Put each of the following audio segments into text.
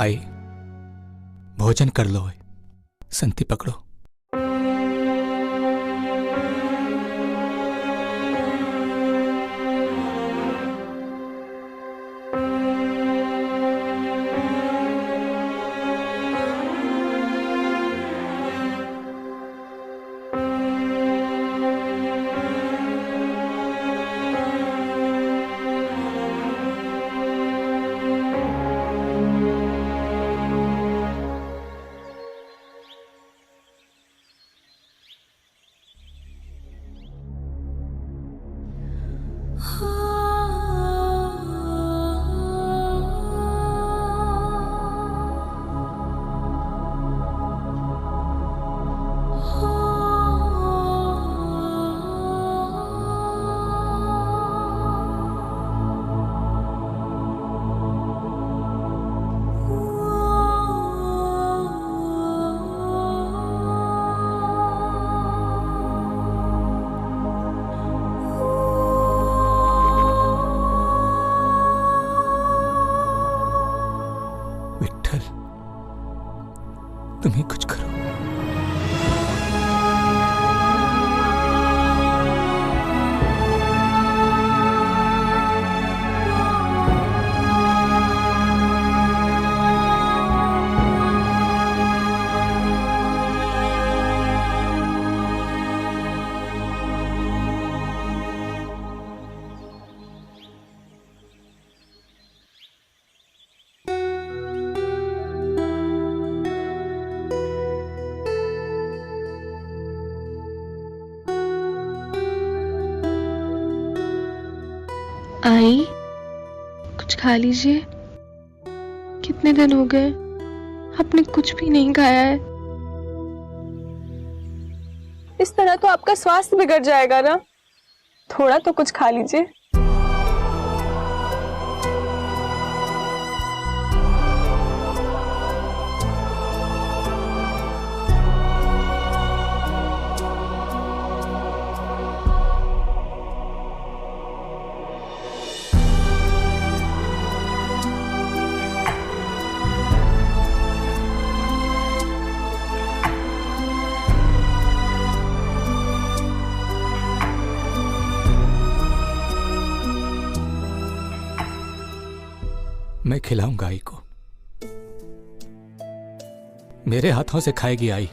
आई, भोजन कर लो। संति पकड़ो। विठ्ठल, तुम ही कुछ करो। आई, कुछ खा लीजिए। कितने दिन हो गए आपने कुछ भी नहीं खाया है। इस तरह तो आपका स्वास्थ्य बिगड़ जाएगा ना, थोड़ा तो कुछ खा लीजिए। मैं खिलाऊंगा आई को। मेरे हाथों से खाएगी आई।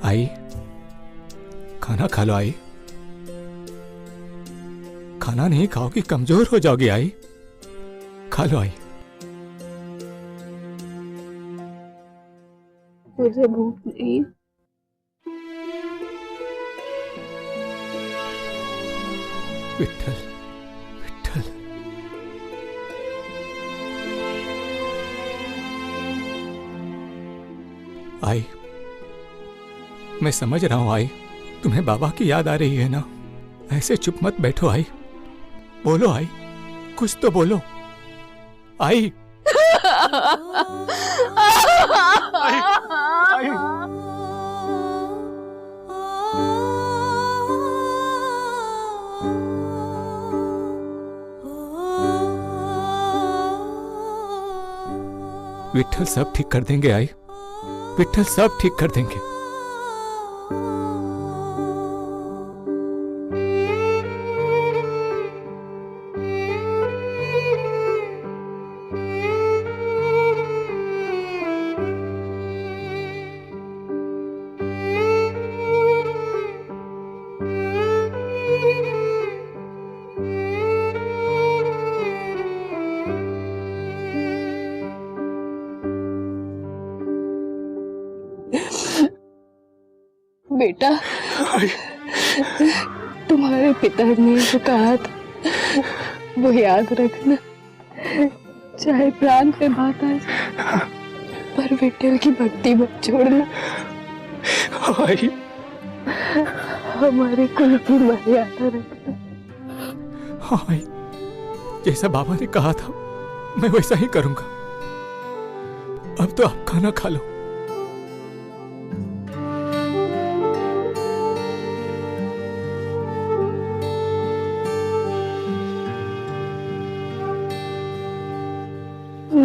आई, खाना खा लो आई। खाना नहीं खाओगी कमजोर हो जाओगी आई। खा लो आई। मुझे भूख नहीं। विठ्ठल, विठ्ठल। आई, मैं समझ रहा हूं आई, तुम्हें बाबा की याद आ रही है ना। ऐसे चुप मत बैठो आई, बोलो आई, कुछ तो बोलो आई। आई, आई। विठ्ठल सब ठीक कर देंगे आई। विठ्ठल सब ठीक कर देंगे। बेटा, तुम्हारे पिता ने जो कहा था वो याद रखना। चाहे प्राण पे बात आ जाए, पर विठ्ठल की भक्ति मत छोड़ना। आई, हमारे कुल की मर्यादा रखना। हाँ आई, जैसा बाबा ने कहा था मैं वैसा ही करूंगा। अब तो आप खाना खा लो।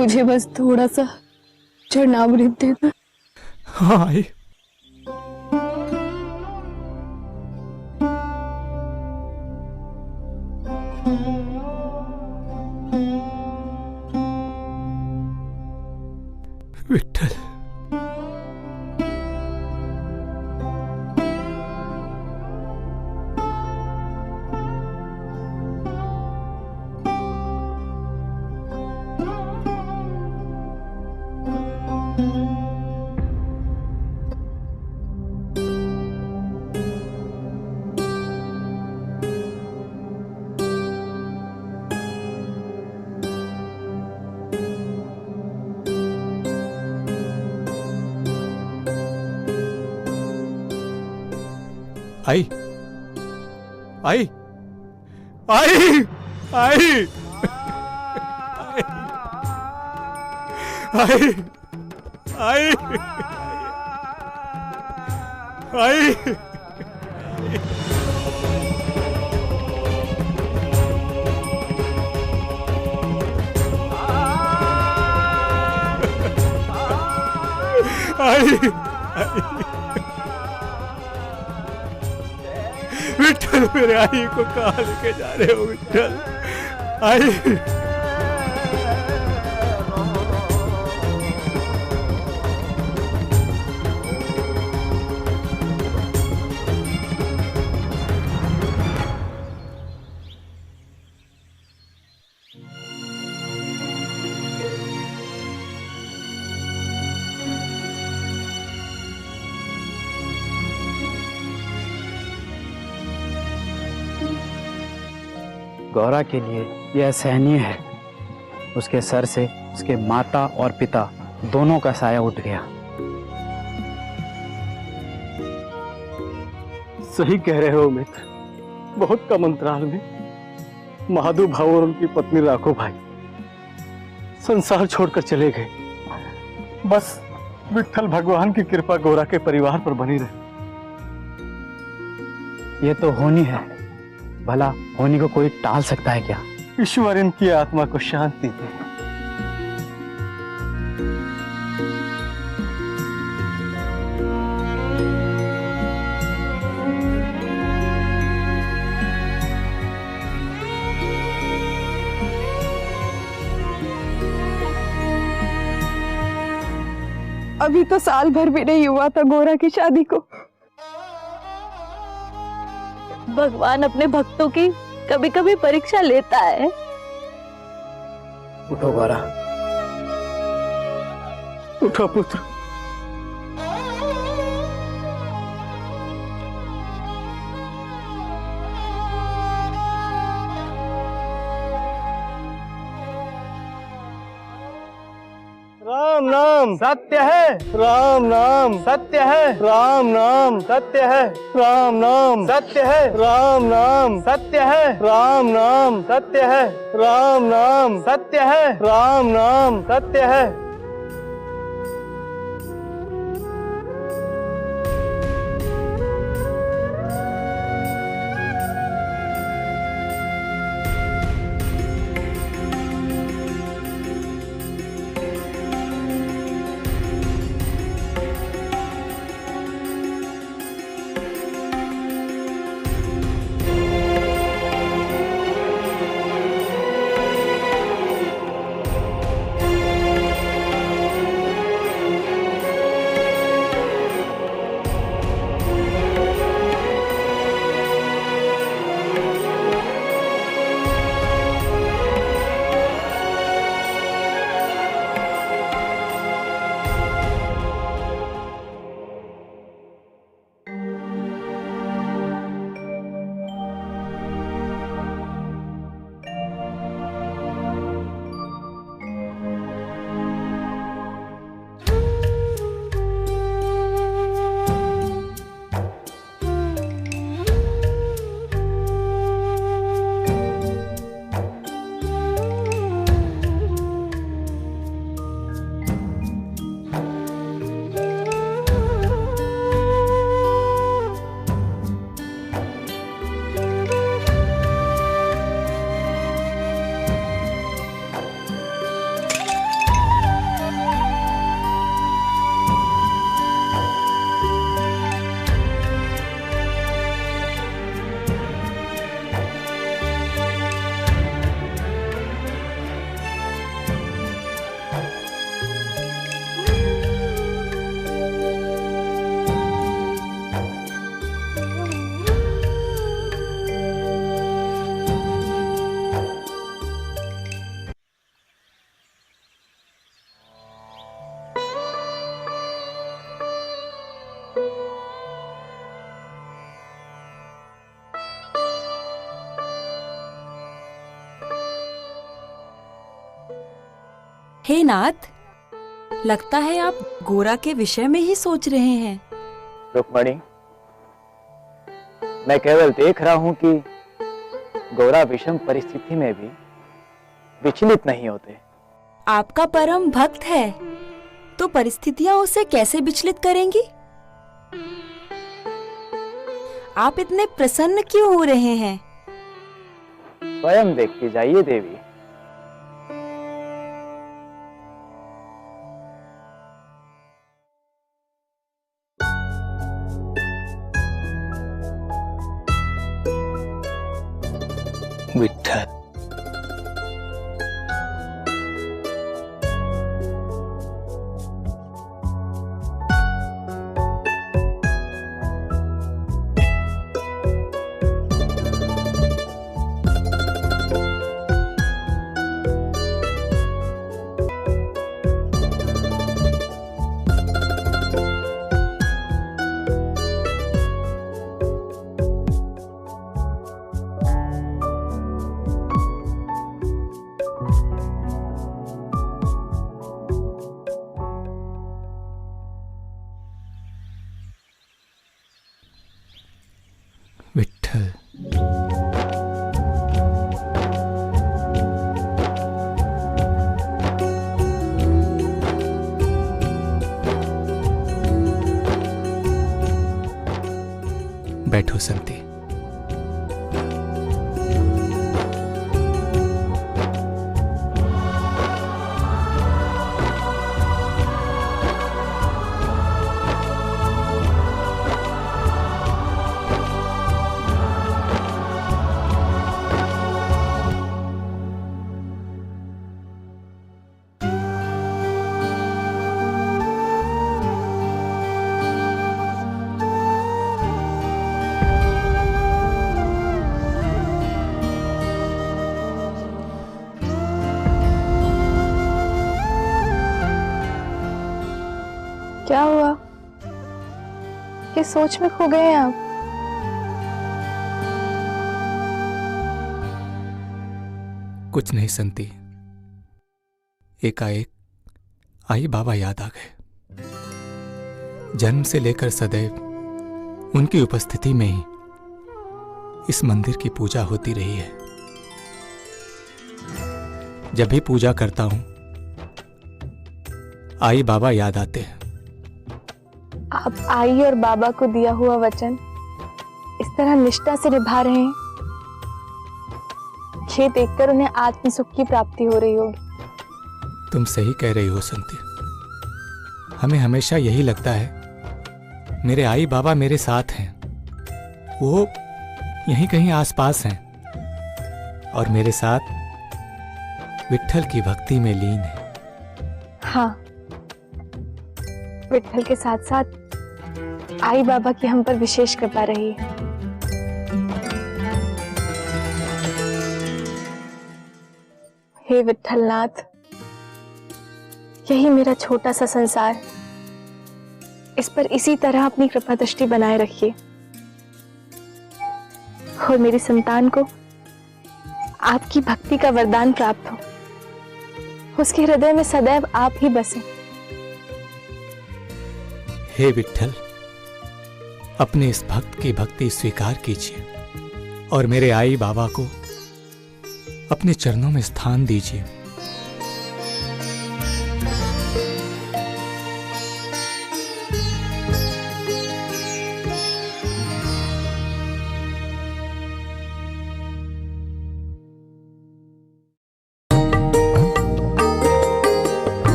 मुझे बस थोड़ा सा चरणामृत देना। हाँ आई। विठ्ठल, आई आई आई आई आई आई आई आई विठ्ठल, मेरे आई को कहाँ लेके जा रहे हो विठ्ठल? आई गौरा के लिए यह असहनीय है। उसके सर से उसके माता और पिता दोनों का साया उठ गया। सही कह रहे हो मित्र, बहुत कम अंतराल में महादू भाऊ और उनकी पत्नी राखो भाई संसार छोड़कर चले गए। बस विठ्ठल भगवान की कृपा गौरा के परिवार पर बनी रहे। ये तो होनी है, भला होनी को कोई टाल सकता है क्या? ईश्वर इनकी आत्मा को शांति दे। अभी तो साल भर भी नहीं हुआ था गौरा की शादी को। भगवान अपने भक्तों की कभी कभी परीक्षा लेता है। उठो गौरा। उठो पुत्र। राम नाम सत्य है, राम नाम सत्य है, राम नाम सत्य है, राम नाम सत्य है, राम नाम सत्य है, राम नाम सत्य है, राम नाम सत्य है, राम नाम सत्य है। हे नाथ, लगता है आप गोरा के विषय में ही सोच रहे हैं। रुक्मणी, मैं केवल देख रहा हूं कि गोरा विषम परिस्थिति में भी विचलित नहीं होते। आपका परम भक्त है, तो परिस्थितियां उसे कैसे विचलित करेंगी? आप इतने प्रसन्न क्यों हो रहे हैं? स्वयं देखती जाइए देवी। विठ्ठल, विठ्ठल, बैठो संती। क्या हुआ? किस सोच में खो गए हैं आप? कुछ नहीं संती, एकाएक आई बाबा याद आ गए। जन्म से लेकर सदैव उनकी उपस्थिति में ही इस मंदिर की पूजा होती रही है। जब भी पूजा करता हूं, आई बाबा याद आते हैं। आप आई और बाबा को दिया हुआ वचन इस तरह निष्ठा से निभा रहे हैं, ये देखकर उन्हें आत्म सुख की प्राप्ति हो रही होगी। तुम सही कह रही हो संती। हमें हमेशा यही लगता है मेरे आई बाबा मेरे साथ हैं, वो यहीं कहीं आसपास हैं और मेरे साथ विट्ठल की भक्ति में लीन है। हाँ, विट्ठल के साथ साथ आई बाबा की हम पर विशेष कृपा रही है। हे विट्ठलनाथ, यही मेरा छोटा सा संसार, इस पर इसी तरह अपनी कृपा दृष्टि बनाए रखिए और मेरी संतान को आपकी भक्ति का वरदान प्राप्त हो, उसके हृदय में सदैव आप ही बसे। हे विट्ठल, अपने इस भक्त की भक्ति स्वीकार कीजिए और मेरे आई बाबा को अपने चरणों में स्थान दीजिए।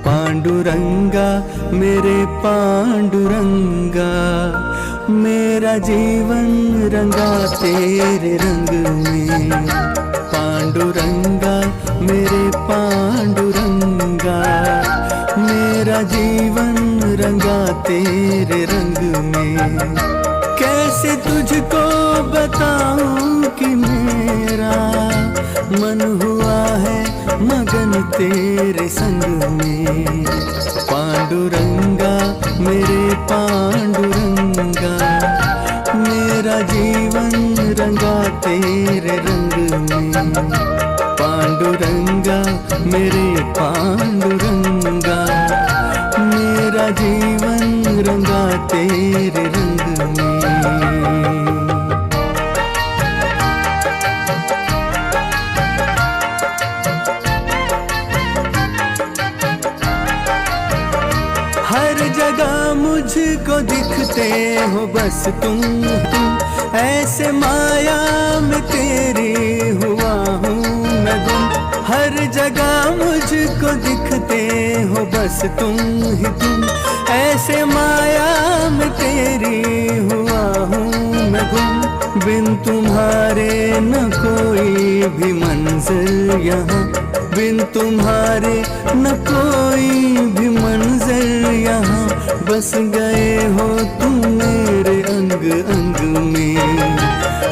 पांडुरंगा मेरे पांडुरंगा, मेरा जीवन रंगा तेरे रंग में। पांडुरंगा मेरे पांडुरंगा, मेरा जीवन रंगा तेरे रंग में। कैसे तुझको बताऊं कि मेरा मन हुआ है मगन तेरे संग में। पांडुरंगा मेरे पांडुरंगा, मेरा जीवन रंगा तेरे रंग में। पांडुरंगा मेरे पांडुरंगा, मेरा जीवन रंगा तेरे रंग में। हर जगह मुझको दिखते हो बस तुम, ऐसे माया में तेरी हुआ हूँ मैं गुम। हर जगह मुझको दिखते हो बस तुम ही तुम, ऐसे माया में तेरी हुआ हूँ मैं गुम। बिन तुम्हारे न कोई भी मंजिल यहाँ, बिन तुम्हारे न कोई भी मंजिल यहाँ। बस गए हो तुम मेरे अंग अंग में।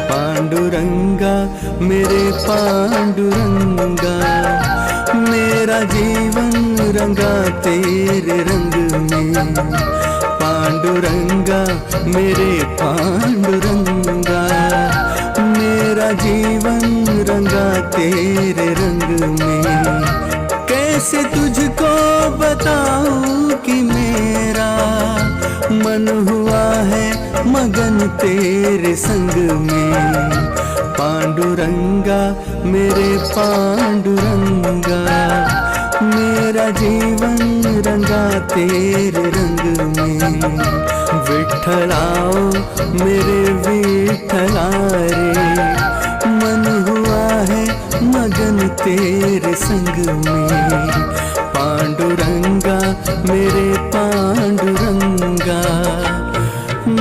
पांडुरंगा मेरे पांडुरंगा, मेरा जीवन रंगा तेरे रंग में। पांडुरंगा मेरे पांडुरंगा, मेरा जीवन रंगा तेरे रंग में। कैसे तुझको बताऊं कि मेरा मन हुआ है मगन तेरे संग में। पांडुरंगा मेरे पांडुरंगा, मेरा जीवन रंगा तेरे रंग में। विठ्ठलाओ मेरे विठ्ठला रे, मन हुआ है मगन तेरे संग में। पांडुरंगा मेरे पांडुरंगा,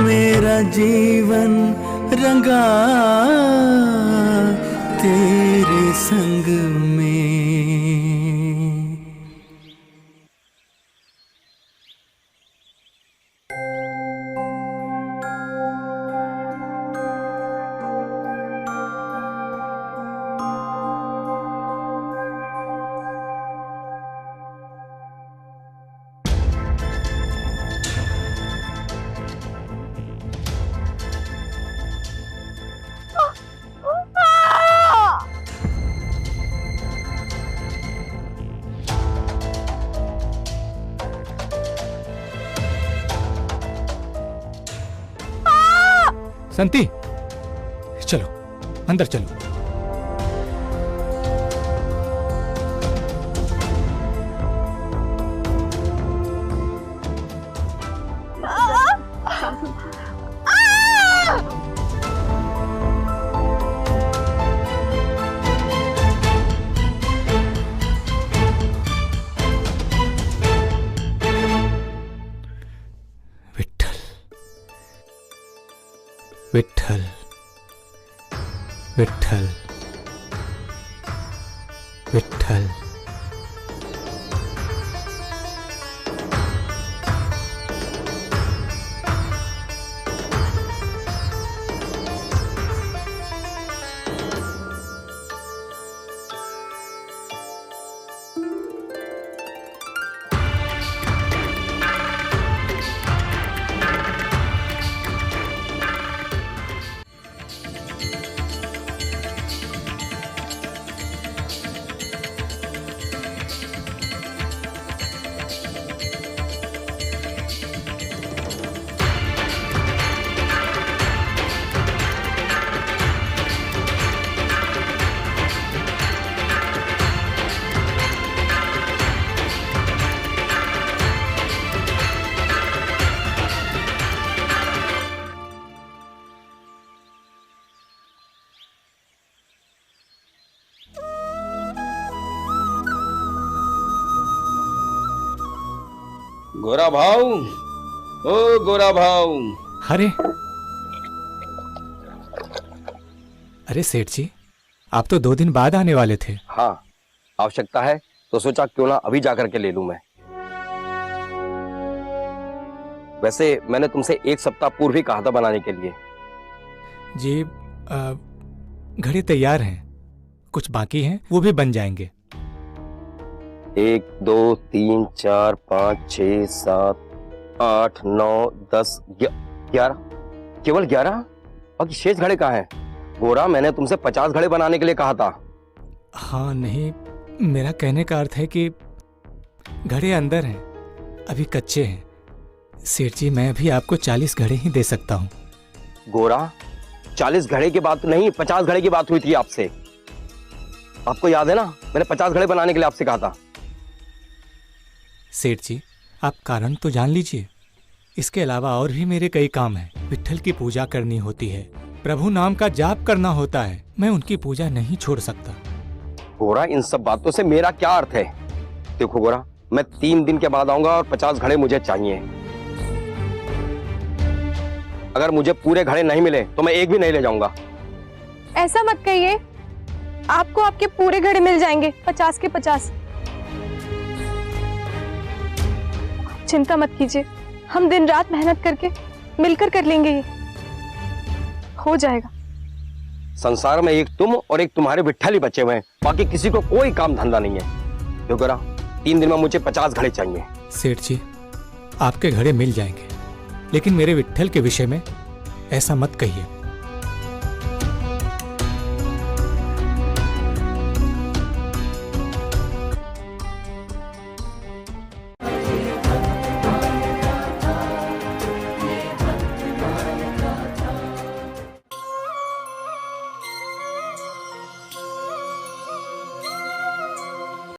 मेरा जीवन रंगा तेरे संग में। संती, चलो अंदर चलो। विठ्ठल विठ्ठल विठ्ठल। गोरा भाऊ, ओ गोरा भाऊ। अरे सेठ जी, आप तो 2 दिन बाद आने वाले थे। हाँ, आवश्यकता है तो सोचा क्यों ना अभी जाकर के ले लूं मैं। वैसे मैंने तुमसे 1 सप्ताह पूर्व ही कहा था बनाने के लिए। जी, घड़े तैयार हैं, कुछ बाकी हैं, वो भी बन जाएंगे। 1 2 3 4 5 6 7 8 9 10 11, केवल 11। बाकी शेष घड़े कहाँ हैं? गोरा, मैंने तुमसे 50 घड़े बनाने के लिए कहा था। हाँ नहीं, मेरा कहने का अर्थ है कि घड़े अंदर हैं, अभी कच्चे हैं। सेठ जी, मैं भी आपको 40 घड़े ही दे सकता हूँ। गोरा, 40 घड़े की बात नहीं, 50 घड़े की बात हुई थी आपसे। आपको याद है ना, मैंने 50 घड़े बनाने के लिए आपसे कहा था। सेठ जी, आप कारण तो जान लीजिए। इसके अलावा और भी मेरे कई काम हैं। विट्ठल की पूजा करनी होती है, प्रभु नाम का जाप करना होता है। मैं उनकी पूजा नहीं छोड़ सकता। गोरा, इन सब बातों से मेरा क्या अर्थ है? देखो गोरा, मैं 3 दिन के बाद आऊंगा और 50 घड़े मुझे चाहिए। अगर मुझे पूरे घड़े नहीं मिले तो मैं एक भी नहीं ले जाऊंगा। ऐसा मत कहिए, आपको आपके पूरे घड़े मिल जाएंगे, 50 के 50। चिंता मत कीजिए, हम दिन रात मेहनत करके मिलकर कर लेंगे, ये हो जाएगा। संसार में एक तुम और एक तुम्हारे विट्ठल ही बचे हुए हैं, बाकी किसी को कोई काम धंधा नहीं है। तो गोरा, 3 दिन में मुझे 50 घड़े चाहिए। सेठ जी, आपके घड़े मिल जाएंगे, लेकिन मेरे विट्ठल के विषय में ऐसा मत कहिए।